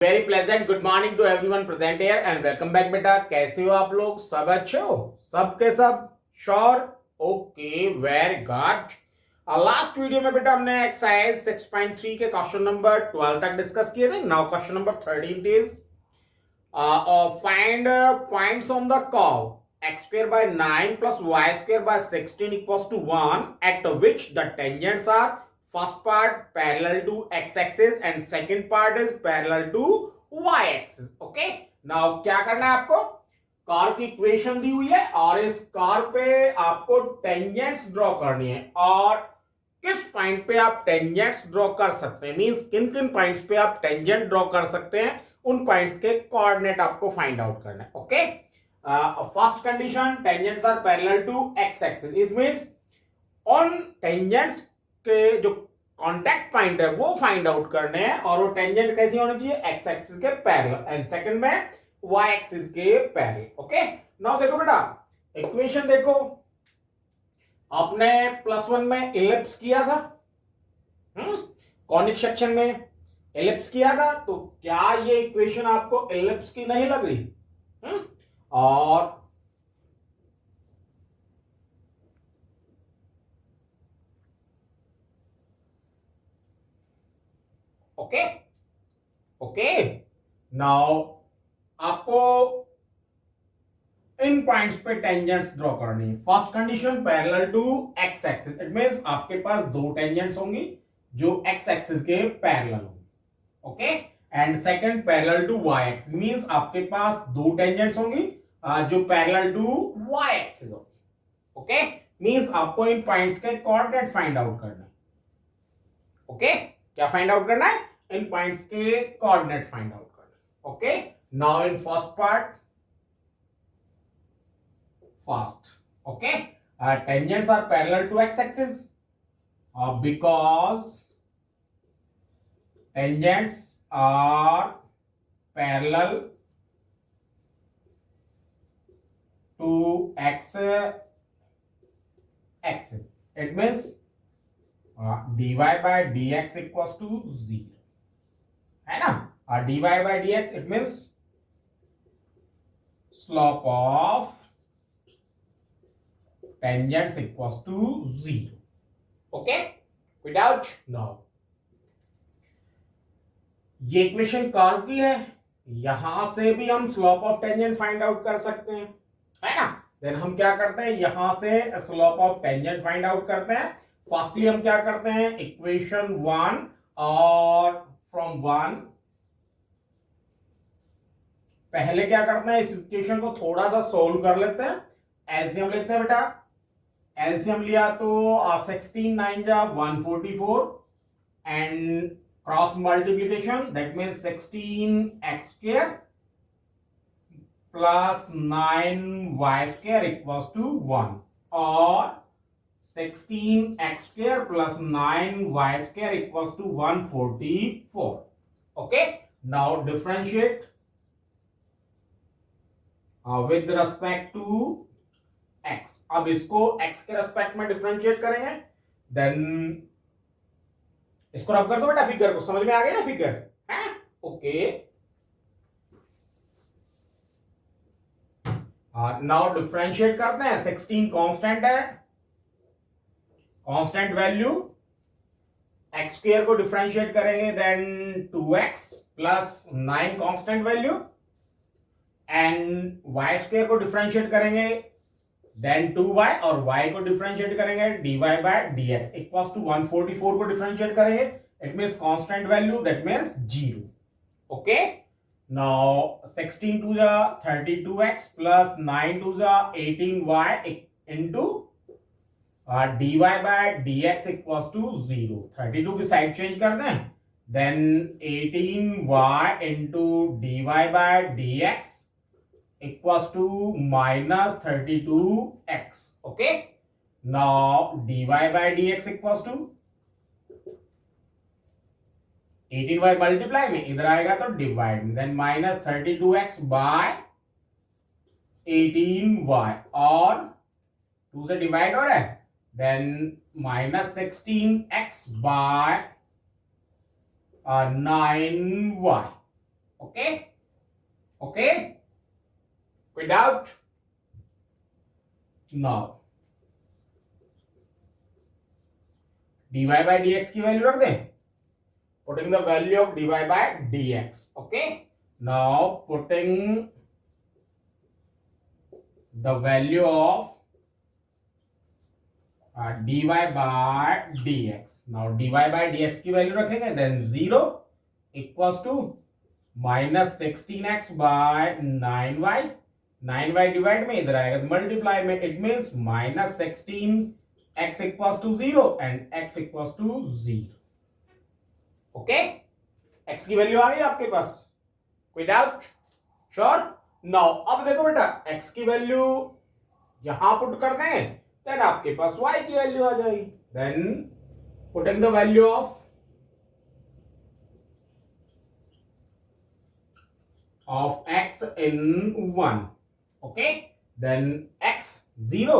Very pleasant good morning to everyone present here and welcome back बेटा। कैसे हो आप लोग? सब अच्छे हो? सबके सब sure? Okay, very good. Last video में बेटा हमने एक्सरसाइज 6.3 के क्वेश्चन नंबर 12 तक डिस्कस किए थे। Now question number 13 is find points on the curve x square by 9 plus y square by 16 equals to 1 at which the tangents are first part parallel to x-axis and second part is parallel to y-axis. Okay, now क्या करना है आपको? Car की equation दी हुई है और इस car पे आपको टेंजेंट्स ड्रॉ करनी है और किस पॉइंट पे आप टेंजेंट्स ड्रॉ कर सकते हैं, मींस किन किन पॉइंट्स पे आप टेंजेंट ड्रॉ कर सकते हैं, उन पॉइंट्स के कोऑर्डिनेट आपको फाइंड आउट करना है। Okay, first condition, tangents are parallel to x axis. इस मींस ऑन टेंजेंट्स के जो कांटेक्ट पॉइंट है वो फाइंड आउट करने हैं और वो टेंजेंट कैसी होनी चाहिए? एक्स एक्सिस के पैरेलल एंड सेकंड में वाई एक्सिस के पैरेलल। ओके, नाउ देखो बेटा, इक्वेशन देखो, आपने +1 में इलिप्स किया था, कॉनिक सेक्शन में इलिप्स किया था, तो क्या ये इक्वेशन आपको इलिप्स की नहीं लग रही? और ओके ओके, नाउ आपको इन पॉइंट्स पे टेंजेंट्स ड्रॉ करनी है। First condition parallel to x axis, it means आपके पास दो टेंजेंट्स होंगी जो एक्स एक्सिस के पैरेलल होंगी। Okay, and second parallel to y axis, means आपके पास दो टेंजेंट्स होंगी जो पैरेलल टू वाई एक्सिस होगी। ओके, मींस आपको इन पॉइंट्स के कोऑर्डिनेट फाइंड आउट करना है। ओके, क्या फाइंड आउट करना है? इन पॉइंट्स के कोऑर्डिनेट फाइंड आउट करना है। Okay, now in first part fast. Okay, tangents are parallel to x-axis because tangents are parallel to x-axis. It means dy by dx equals to 0, है ना? dy by dx it means slope of tangents equals to 0. Okay, कोई doubt? No, ये equation curve की है, यहां से भी हम slope of tangent find out कर सकते हैं, है ना? देन हम क्या करते हैं, यहां से slope of tangent find out करते हैं। फर्स्टली हम क्या करते हैं, इक्वेशन 1 और फ्रॉम 1 पहले क्या करते हैं, इस इक्वेशन को थोड़ा सा सोल्व कर लेते हैं। एलसीएम लेते हैं बेटा, एलसीएम लिया तो 16 9 जा 144 and cross multiplication that means 16x square plus 9y square equals to 1 और 16x square plus 9y square equals to 144। Okay, now differentiate with respect to x। अब इसको x के रेस्पेक्ट में डिफरेंशिएट करेंगे, देन इसको रब कर दो बेटा, फिगर को समझ में आ गई ना फिगर? है ओके, नाउ डिफरेंशिएट करते हैं। 16 कांस्टेंट है, कांस्टेंट वैल्यू, x स्क्वायर को डिफरेंशिएट करेंगे then 2x plus 9 constant value and y square को डिफरेंशिएट करेंगे देन 2y और y को डिफरेंशिएट करेंगे dy by dx equals to 144 को डिफरेंशिएट करेंगे, it means constant value that means 0। Okay, now 16 2 जा 32x प्लस 9 2 जा 18y into dy by dx equals to 0। 32 की साइड चेंज कर दें, then 18y into dy by dx equals to minus 32x. Okay, now dy by dx equals to 18y multiply में इधर आएगा तो divide में, then minus 32x bye 18y और 2 से डिवाइड हो रहा है, then minus 16x by 9y okay okay, कोई doubt? Now dy by dx की वैल्यू रख दें, putting the value of dy by dx. Okay, now putting the value of dy by dx. Now dy by dx की value रखेंगे, then 0 equals to minus 16x by 9y. 9y divide में इधर आएगा तो multiply में, it means minus 16x equals to 0 and x equals to 0. Okay, x की value आ गई आपके पास, कोई डाउट? श्योर? नाउ अब देखो बेटा, x की वैल्यू यहां पुट कर दें, देन आपके पास y की वैल्यू आ जाएगी. Then putting the value of x in 1. Okay, then x 0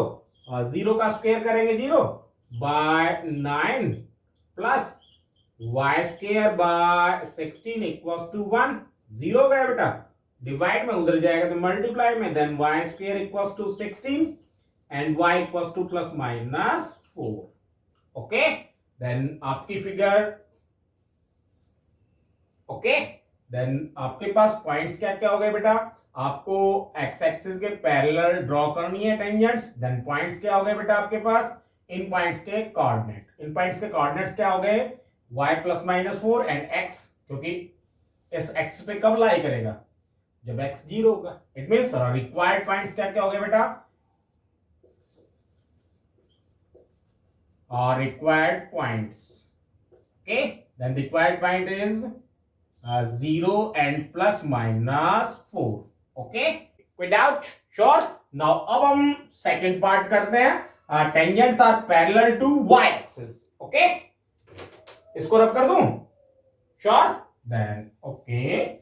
और 0 का स्क्वायर करेंगे 0 by 9 plus y square by 16 equals to 1. 0 गया बेटा, डिवाइड में उधर जाएगा तो मल्टीप्लाई में, then y square equals to 16 and y equals to plus minus 4. Okay, then आपकी फिगर, ओके, देन आपके पास पॉइंट्स क्या क्या हो गए बेटा, आपको एक्स एक्सिस के पैरेलल ड्रॉ करनी है टेंजेंट्स. देन पॉइंट्स क्या हो गए बेटा आपके पास, इन पॉइंट्स के कोऑर्डिनेट. इन पॉइंट्स के कोऑर्डिनेट्स क्या हो गए, y plus minus 4 and x, क्योंकि इस x पे कब लाई करेगा, जब x 0 होगा. इट मींस रिक्वायर्ड पॉइंट्स क्या क्या हो गए बेटा, और required points. Okay, then required point is 0 and plus minus 4. Okay, कोई डाउट? श्योर? नाउ अब हम सेकंड पार्ट करते हैं, tangents are parallel to y axis. Okay, इसको रब कर दूं? Sure? Then okay,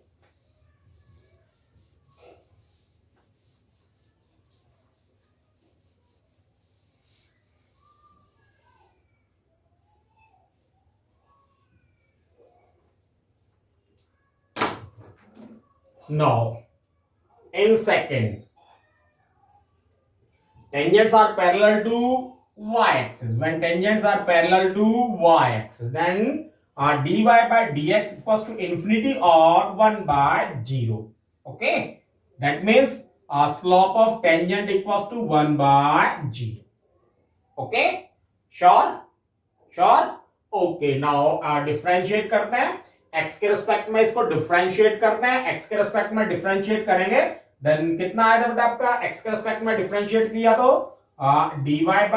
now in second, tangents are parallel to y axis. When tangents are parallel to y axis, then dy by dx equals to infinity or 1 by 0. Okay, that means slope of tangent equals to 1 by 0. Okay, sure? Sure? Okay, now differentiate करते हैं. x के respect में इसको differentiate करते हैं. x के respect में differentiate करेंगे, देन कितना आया था बेटा आपका, x के रिस्पेक्ट में डिफरेंशिएट किया तो dy by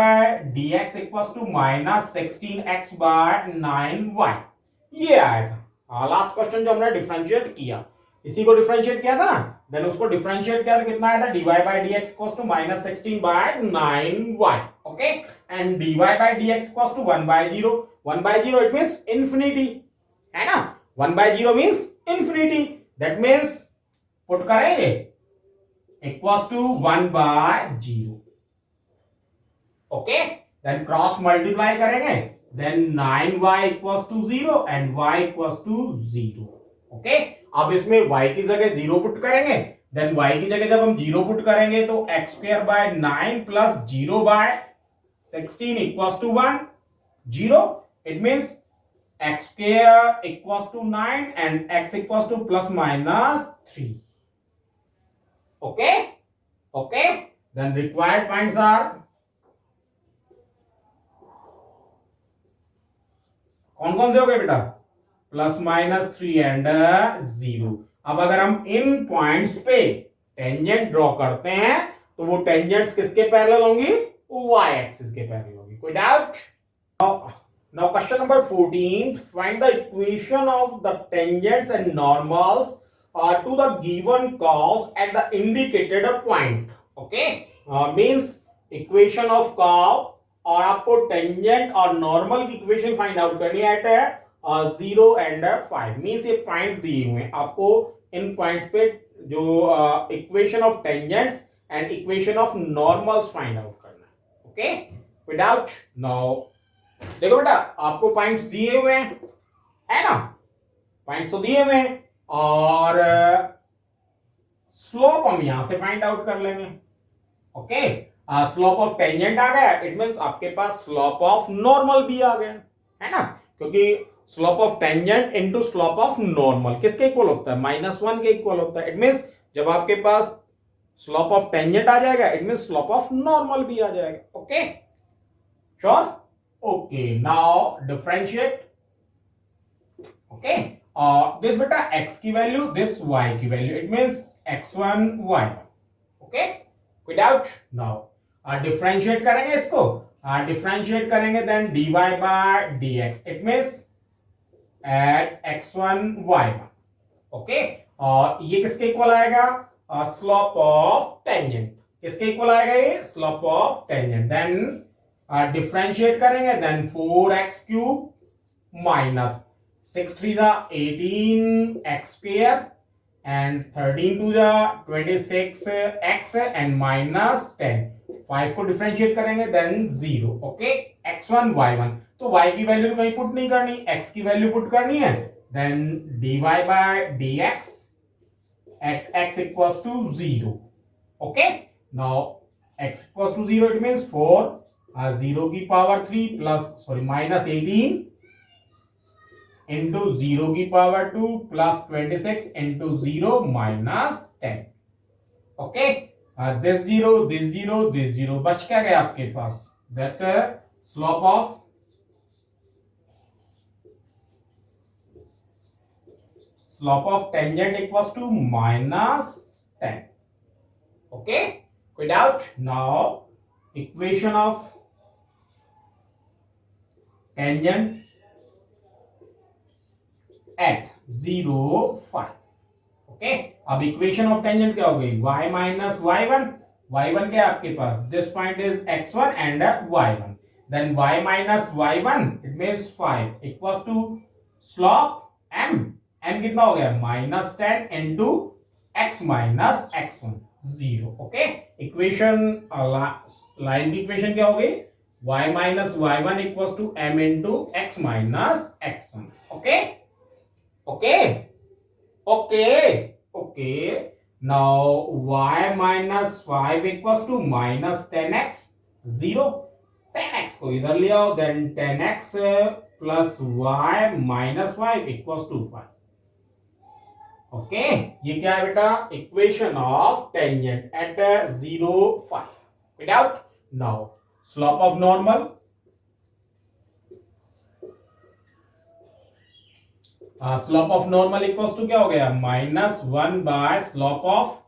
dx equals to minus 16x by 9y, ये आया था. लास्ट क्वेश्चन जो हमने डिफरेंशिएट किया, इसी को डिफरेंशिएट किया था ना, देन उसको डिफरेंशिएट किया तो कितना आया था, dy by dx equals to minus 16 by 9y. Okay, and dy by dx equals to 1 by 0. 1 by 0 it means infinity, है ना. 1 by 0 means infinity. That means put करेंगे equals to 1 by 0. Okay, then cross multiply करेंगे, then 9y equals to 0 and y equals to 0. Okay, अब इसमें y की जगह 0 put करेंगे, then y की जगह जब हम 0 पुट करेंगे तो x square by 9 plus 0 by 16 equals to 1. 0, it means x square equals to 9 and x equals to plus minus 3. Okay, okay, then required points are, कौन कौन से हो गए बेटा, प्लस माइनस 3 एंड 0. अब अगर हम इन पॉइंट्स पे टेंजेंट ड्रॉ करते हैं तो वो टेंजेंट्स किसके पैरेलल होंगी, y एक्सिस के पैरेलल होंगी. कोई doubt? Now question number 14, find the equation of the tangents and normals to the given curves at the indicated point. Okay, means equation of curve, और आपको टेंजेंट और normal की equation find out करनी है eight 0 and 5. Means ये point दिए हुए हैं आपको, इन पॉइंट्स पे जो equation of tangents and equation of normals find out करना है. ओके, विदाउट नाउ देखो बेटा, आपको पॉइंट्स दिए हुए हैं, है ना, पॉइंट्स तो दिए हुए हैं, और स्लोप हम यहां से फाइंड आउट कर लेंगे। ओके, स्लोप ऑफ टेंजेंट आ गया, इट मींस आपके पास स्लोप ऑफ नॉर्मल भी आ गया, है ना, क्योंकि slope of tangent into slope of normal किसके इक्वल होता है, -1 के इक्वल होता है। इट मींस जब आपके पास स्लोप ऑफ टेंजेंट आ जाएगा, it means slope of normal भी आ जाएगा। Okay, sure. Okay, now differentiate. Okay, this बेटा x की वैल्यू, दिस y की वैल्यू, it means x1 y1। Okay, कोई डाउट? नाउ डिफरेंशिएट करेंगे इसको, डिफरेंशिएट करेंगे then dy by dx, it means at x1 y1। ओके, और ये किसके इक्वल आएगा, स्लोप ऑफ टेंजेंट। किसके इक्वल आएगा ये, slope of tangent. Then differentiate करेंगे then 4x cube minus 6 3 18x square and 13 to the 26x and minus 10। 5 को डिफरेंशिएट करेंगे देन 0। ओके, x1 y1, तो y की वैल्यू तो कहीं पुट नहीं करनी, x की वैल्यू पुट करनी है। Then dy by dx at x equals to 0। okay, now x equals to 0, it means 4 0 की power 3 plus sorry minus 18 into 0 की power 2 plus 26 into 0 minus 10। Okay, this 0 this 0 this 0 बच क्या गया आपके पास, that slope of tangent equals to -10। okay, कोई doubt? now equation of tangent at 0 5। Okay, अब equation of tangent क्या हो गई, y माइनस y1। y1 क्या है आपके पास, this point is x1 and y1, then y minus y1 it means 5 equals to slope m। m कितना हो गया, -10 into x minus x1 0। Okay, equation line की इक्वेशन क्या हो गई, y minus y1 equals to m into x minus x1। Okay, okay, okay, now y minus 5 equals to minus 10x 0। 10x को इधर ले आओ, then 10x plus y minus 5 equals to 5। Okay, ये क्या है बेटा, equation of tangent at 0 5। Without, now slope of normal, slope of normal equals to क्या हो गया, -1 by slope of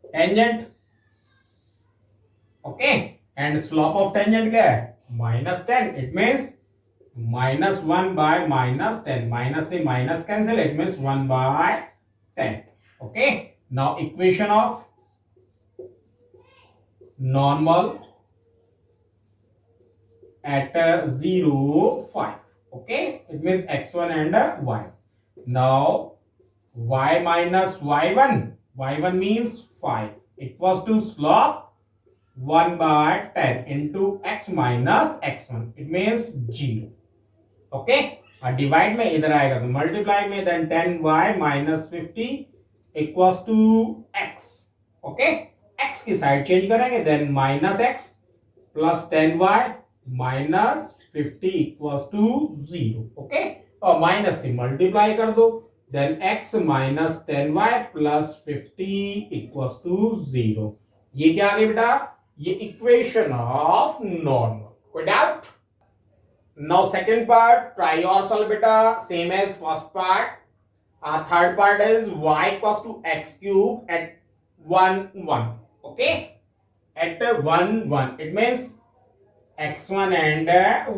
tangent. Okay, and slope of tangent क्या है, -10, इट मींस -1 बाय -10, माइनस से minus cancel, it means 1 by 10। Okay, now equation of normal at 0 5। okay, it means x1 and y। now y minus y1 means 5 equals to slope 1 by 10 into x minus x1, it means 0। okay, और divide में इधर आएगा तो multiply में, then 10y minus 50 equals to x। Okay, x की side change करेंगे, then minus x plus 10y minus 50 equals to 0। Okay, और minus से मल्टीप्लाई कर दो, then x minus 10y plus 50 equals to 0। ये क्या आ गया बेटा, ये इक्वेशन ऑफ नॉर्मल। कोई doubt? Now second part, try yourself बेटा, same as first part. Third part is y equals to x cube at 1 1। Okay, at 1 1 it means x1 and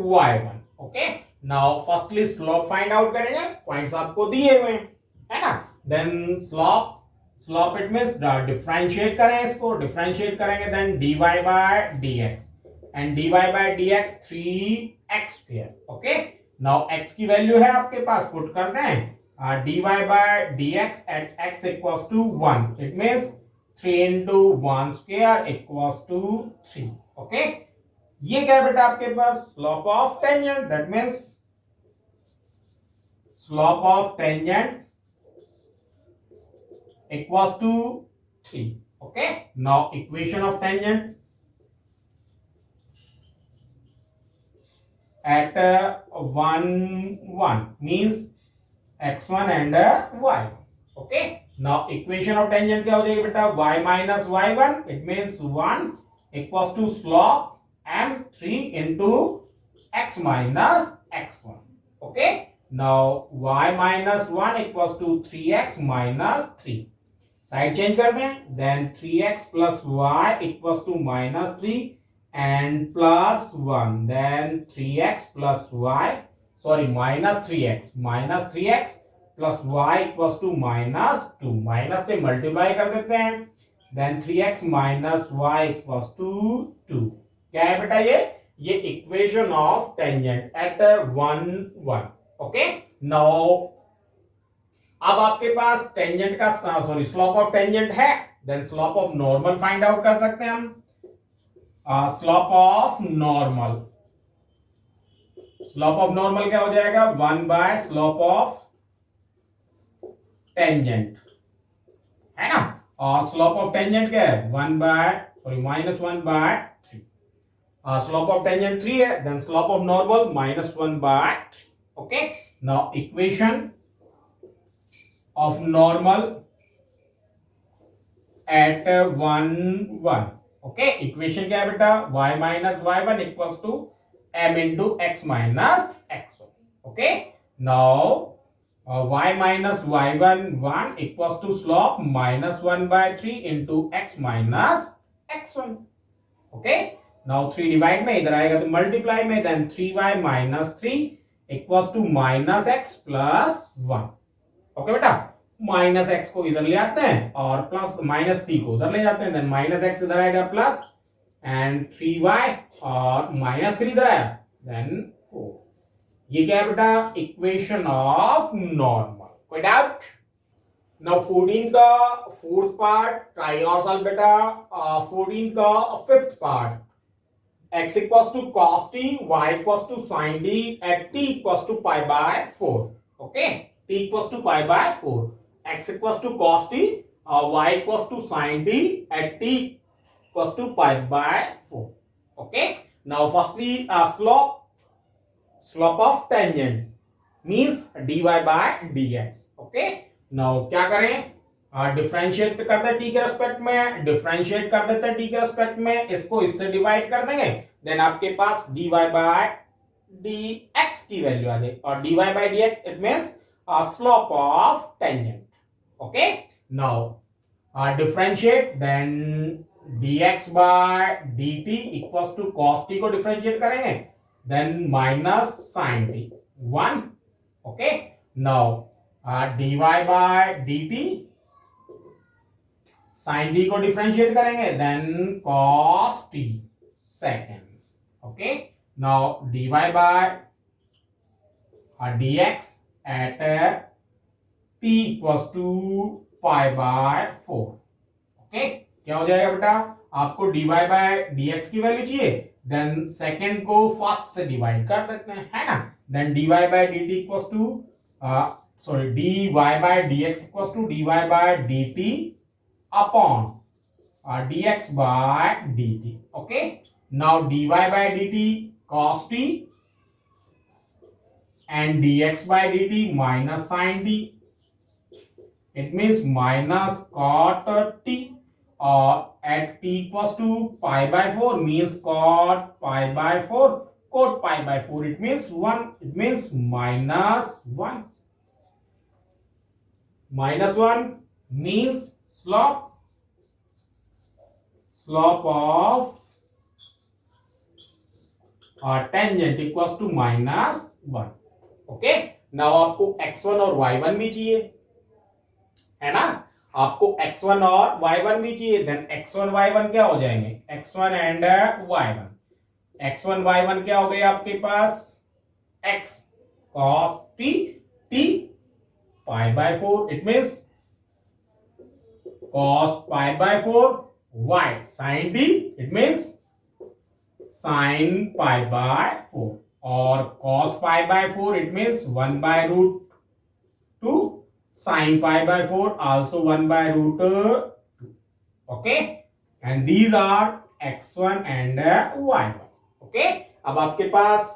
y1। Okay, now firstly slope find out करेंगे, points आपको दिए हुए है ना। Then slope it means differentiate करें, इसको differentiate करेंगे, then dy by dx and dy by dx 3x square. Okay, now x की वैल्यू है आपके पास, पुट करते हैं dy by dx at x equals to 1, it means 3 into 1 square equals to 3। Okay, ये क्या है बेटा आपके पास, slope of tangent, that means slope of tangent equals to 3. Okay, now equation of tangent at 1 1 means x1 and y. Okay, now equation of tangent क्या हो जाएगी बेटा, y minus y1, it means 1 equals to slope m3 into x minus x1. Okay, now y minus 1 equals to 3x minus 3. Side change कर दें, then 3x plus y equals to minus 3 and plus 1, then 3x plus y, sorry, minus 3x plus y equals to minus 2. Minus से multiply कर देते हैं, then 3x minus y equals to 2. क्या है बेटा, ये equation of tangent at 1 1. Okay, now अब आपके पास टेंजेंट का सॉरी स्लोप ऑफ टेंजेंट है, then slope of normal find out कर सकते हैं हम. स्लोप ऑफ नॉर्मल क्या हो जाएगा, 1 बाय स्लोप ऑफ टेंजेंट, है ना. और स्लोप ऑफ टेंजेंट क्या है, 1 by sorry minus 1 by 3. Slope of tangent 3 है, then slope of normal minus 1 by 3. Okay, now equation of normal at 1 1. okay, equation क्या है बेटा, y minus y1 equals to m into x minus x1. okay, now y minus y1 1 equals to slope minus 1 by 3 into x minus x1. okay, now 3 divide में इधर आएगा तो multiply में, then 3y minus 3 equals to minus x plus 1. Okay बेटा, minus x को इधर ले आते हैं और प्लस माइनस 3 को उधर ले जाते हैं, देन माइनस एक्स इधर आएगा प्लस एंड 3y और माइनस 3 इधर आया, देन 4. ये क्या है बेटा, इक्वेशन ऑफ नॉर्मल. कोई डाउट? नाउ 14 का फोर्थ पार्ट ट्राई और सॉल्व बेटा. 14 का fifth part, x equals to cos t, y equals to sin t at t equals to pi by 4. okay, t equals to pi by 4, x equals to cos t, y equals to sin t at t equals to pi by 4. okay, now firstly slope of tangent means dy by dx. okay, now क्या करें, differentiate कर दे t के respect में, differentiate कर देते हैं t के respect में, इसको इससे डिवाइड कर देंगे, देन आपके पास dy by dx की वैल्यू आ जाएगी, और dy by dx it means slope of tangent. okay, now differentiate, then dx by dt equals to cos t को डिफरेंशिएट करेंगे, then minus sin t 1. okay, now dy by dt sin t को differentiate करेंगे, then cos t second. okay, now dy by dx at t equals to pi by 4. Okay, क्या हो जाएगा बेटा, आपको dy by dx की वैल्यू चाहिए, देन सेकंड को फर्स्ट से डिवाइड कर देते हैं, है ना. Then dy by dt equals to sorry dy by dx equals to dy by dt upon dx by dt. okay, now dy by dt cos t and dx by dt minus sin t, it means minus cot t, or at t equals to pi by 4 means cot pi by 4, cot pi by 4 it means 1, it means minus 1. minus 1 means slope of tangent equals to minus 1. Okay, now आपको x1 और y1 भी चाहिए, है ना, आपको x1 और y1 भी चाहिए, देन x1 y1 क्या हो जाएंगे, x1 and y1, x1 y1 क्या हो गए आपके पास, x cos t t pi by 4, it means cos pi by 4, y sin t, it means sin pi by 4, और cos pi by 4 it means 1 by root to sine pi by 4 also 1 by root 2. Okay, and these are x1 and y1. Okay, अब आपके पास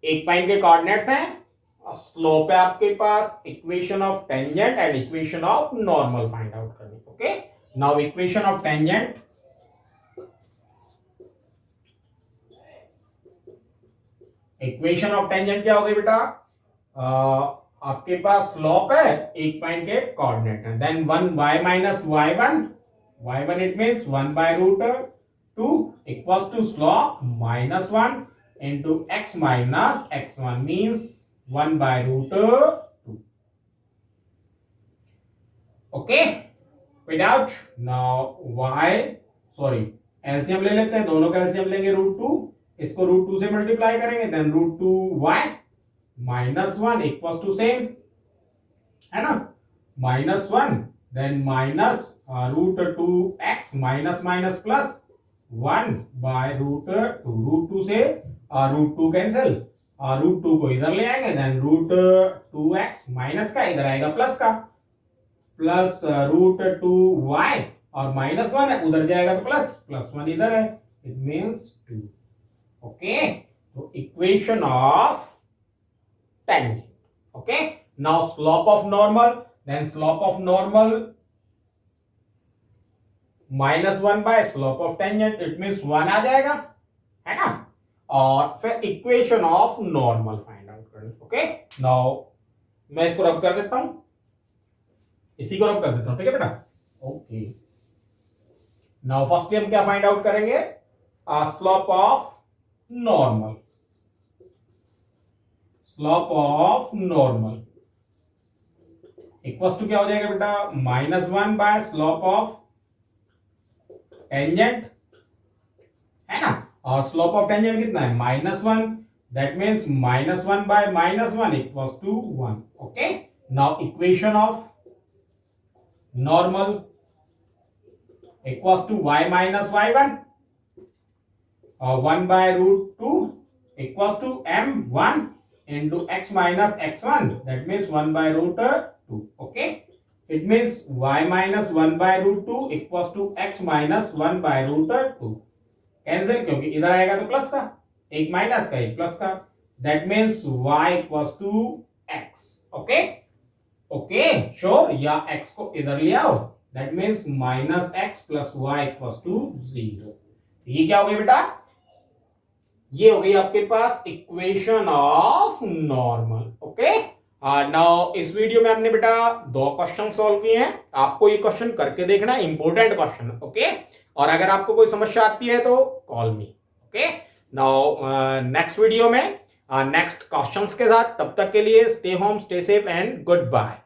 एक point के coordinates हैं और slope है आपके पास, equation of tangent and equation of normal find out करनी. Okay, now equation of tangent. Equation of tangent क्या हो गई बेटा? आपके पास स्लोप है, एक पॉइंट के कोऑर्डिनेट है, then 1y minus y1 it means 1 by root 2 equals to slope minus 1 into x minus x1 means 1 by root 2. Okay, without now y LCM ले लेते हैं, दोनों का LCM लेंगे रूट 2, इसको रूट 2 से मल्टीप्लाई करेंगे, then root 2y minus 1 equals to same है ना, minus 1 then minus root 2x minus minus plus 1 by root 2 से रूट 2 कैंसिल, रूट 2 को इधर ले आएंगे, देन रूट 2x माइनस का इधर आएगा प्लस का, प्लस रूट 2y और माइनस 1 है उधर जाएगा तो प्लस 1 इधर है, इट मींस 2. ओके, तो equation of tangent. Okay, now slope of normal, then slope of normal minus 1 by slope of tangent, it means 1 आ जाएगा है ना, और फिर equation of normal find out करनी. ओके, नाउ मैं इसको रब कर देता हूं, इसी को रब कर देता हूं, ठीक है बेटा. ओके, नाउ फर्स्टली हम क्या फाइंड आउट करेंगे? Slope of normal. Slope of normal equals to क्या हो जाएगा बेटा? Minus 1 by slope of tangent है ना, और स्लोप ऑफ टेंजेंट कितना है? Minus 1, that means minus 1 by minus 1 equals to 1. Okay, now equation of normal equals to y minus y1 और 1 by root 2 equals to m1 into x minus x1, that means 1 by root 2. Okay, it means y minus 1 by root 2 equals to x minus 1 by root 2. Cancel, क्योंकि इधर आएगा तो plus का, एक minus का एक plus का, that means y equals to x. Okay okay, sure, या x को इधर ले आओ, that means minus x plus y equals to 0. ये क्या हो गया बेटा? ये हो गई आपके पास equation of normal. Okay, now इस वीडियो में हमने बेटा 2 क्वेश्चन सॉल्व किए हैं, आपको ये क्वेश्चन करके देखना है, इंपॉर्टेंट क्वेश्चन. ओके, और अगर आपको कोई समस्या आती है तो call me. Okay, now next video में नेक्स्ट क्वेश्चंस के साथ, तब तक के लिए stay home, stay safe and good bye.